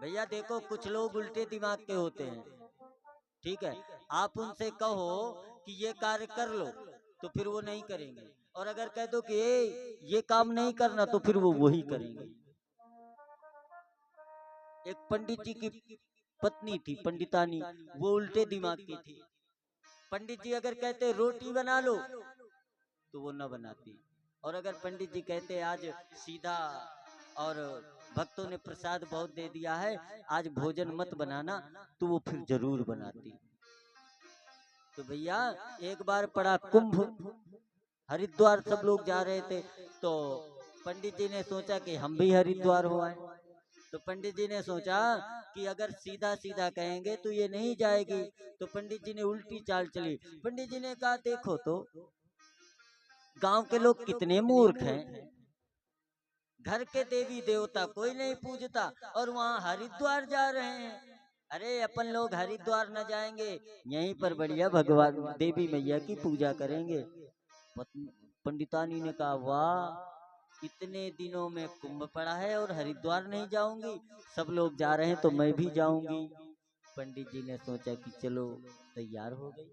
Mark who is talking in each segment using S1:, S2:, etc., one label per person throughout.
S1: भैया देखो कुछ लोग उल्टे दिमाग के होते हैं, ठीक है, आप उनसे कहो कि ये कार्य कर लो तो फिर वो नहीं करेंगे, और अगर कह दो कि ये काम नहीं करना तो फिर वो वही करेंगे। एक पंडित जी की पत्नी थी पंडितानी, वो उल्टे दिमाग की थी। पंडित जी अगर कहते रोटी बना लो तो वो न बनाती, और अगर पंडित जी कहते आज सीधा और भक्तों ने प्रसाद बहुत दे दिया है आज भोजन मत बनाना, तो वो फिर जरूर बनाती। तो भैया एक बार पड़ा कुंभ, हरिद्वार सब लोग जा रहे थे, तो पंडित जी ने सोचा कि हम भी हरिद्वार हो आए। तो पंडित जी ने सोचा कि अगर सीधा सीधा कहेंगे तो ये नहीं जाएगी, तो पंडित जी ने उल्टी चाल चली। पंडित जी ने कहा देखो तो गांव के लोग कितने मूर्ख हैं, घर के देवी देवता कोई नहीं पूजता और वहाँ हरिद्वार जा रहे हैं। अरे अपन लोग हरिद्वार न जाएंगे, यहीं पर बढ़िया भगवान देवी मैया की पूजा करेंगे। पंडितानी ने कहा वाह, इतने दिनों में कुंभ पड़ा है और हरिद्वार नहीं जाऊंगी, सब लोग जा रहे हैं तो मैं भी जाऊंगी। पंडित जी ने सोचा कि चलो तैयार हो गई।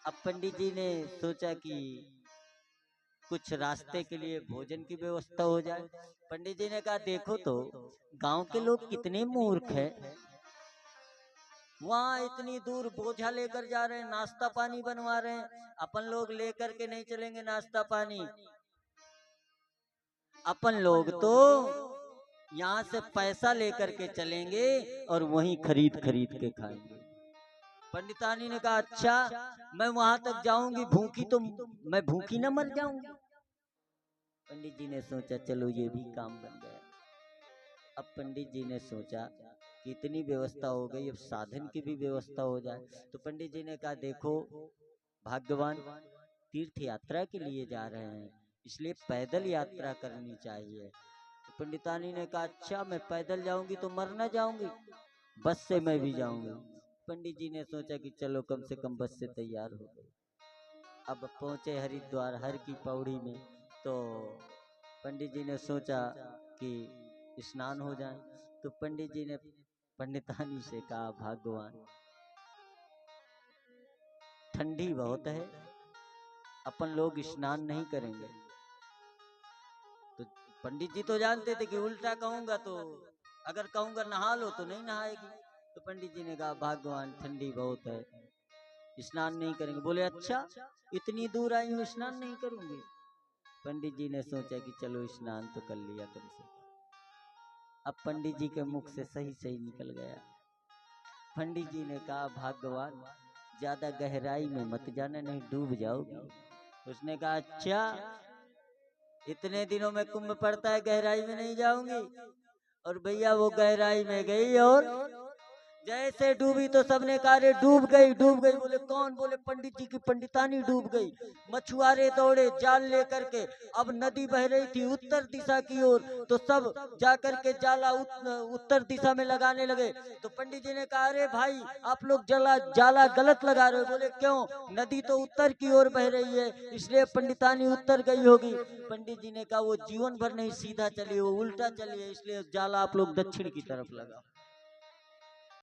S1: अब पंडित जी ने सोचा कि कुछ रास्ते के लिए भोजन की व्यवस्था हो जाए। पंडित जी ने कहा देखो तो गांव के लोग कितने मूर्ख हैं, वहाँ इतनी दूर बोझा लेकर जा रहे हैं, नाश्ता पानी बनवा रहे हैं, अपन लोग लेकर के नहीं चलेंगे नाश्ता पानी, अपन लोग तो यहाँ से पैसा लेकर के चलेंगे और वहीं खरीद खरीद के खाएंगे। पंडितानी ने कहा अच्छा, मैं वहां तक जाऊंगी भूखी तो मैं भूखी न मर जाऊंगी। पंडित जी ने सोचा चलो ये भी काम बन गया। अब पंडित जी ने सोचा कि इतनी व्यवस्था हो गई, अब साधन की भी व्यवस्था हो जाए। तो पंडित जी ने कहा देखो भाग्यवान तीर्थ यात्रा के लिए जा रहे हैं, इसलिए पैदल यात्रा करनी चाहिए। तो पंडितानी ने कहा अच्छा मैं पैदल जाऊंगी तो मर न जाऊंगी, बस से मैं भी जाऊंगी। पंडित जी ने सोचा कि चलो कम से कम बस से तैयार हो गए। अब पहुंचे हरिद्वार हर की पौड़ी में, तो पंडित जी ने सोचा कि स्नान हो जाए। तो पंडित जी ने पंडितानी से कहा भगवान ठंडी बहुत है, अपन लोग स्नान नहीं करेंगे। तो पंडित जी तो जानते थे कि उल्टा कहूंगा तो अगर कहूंगा नहा लो तो नहीं नहाएगी। तो पंडित जी ने कहा भगवान ठंडी बहुत है, स्नान नहीं करेंगे। बोले अच्छा इतनी दूर आई हूँ स्नान नहीं करूंगी। पंडित जी ने सोचा कि चलो स्नान तो कर लिया कम से कम। अब पंडित जी के मुख से सही सही निकल गया। पंडित जी ने कहा भगवान ज्यादा गहराई में मत जाना नहीं डूब जाओगी। उसने कहा अच्छा इतने दिनों में कुंभ पड़ता है गहराई में नहीं जाऊंगी। और भैया वो गहराई में गई और जैसे डूबी तो सबने कहा रे डूब गई डूब गई। बोले कौन? बोले पंडित जी की पंडितानी डूब गई। मछुआरे दौड़े जाल लेकर के, अब नदी बह रही थी उत्तर दिशा की ओर, तो सब जाकर के जाला उत्तर दिशा में लगाने लगे। तो पंडित जी ने कहा अरे भाई आप लोग जाला गलत लगा रहे हो। बोले क्यों? नदी तो उत्तर की ओर बह रही है इसलिए पंडितानी उत्तर गई होगी। पंडित जी ने कहा वो जीवन भर नहीं सीधा चली, वो उल्टा चली है, इसलिए जाला आप लोग दक्षिण की तरफ लगा।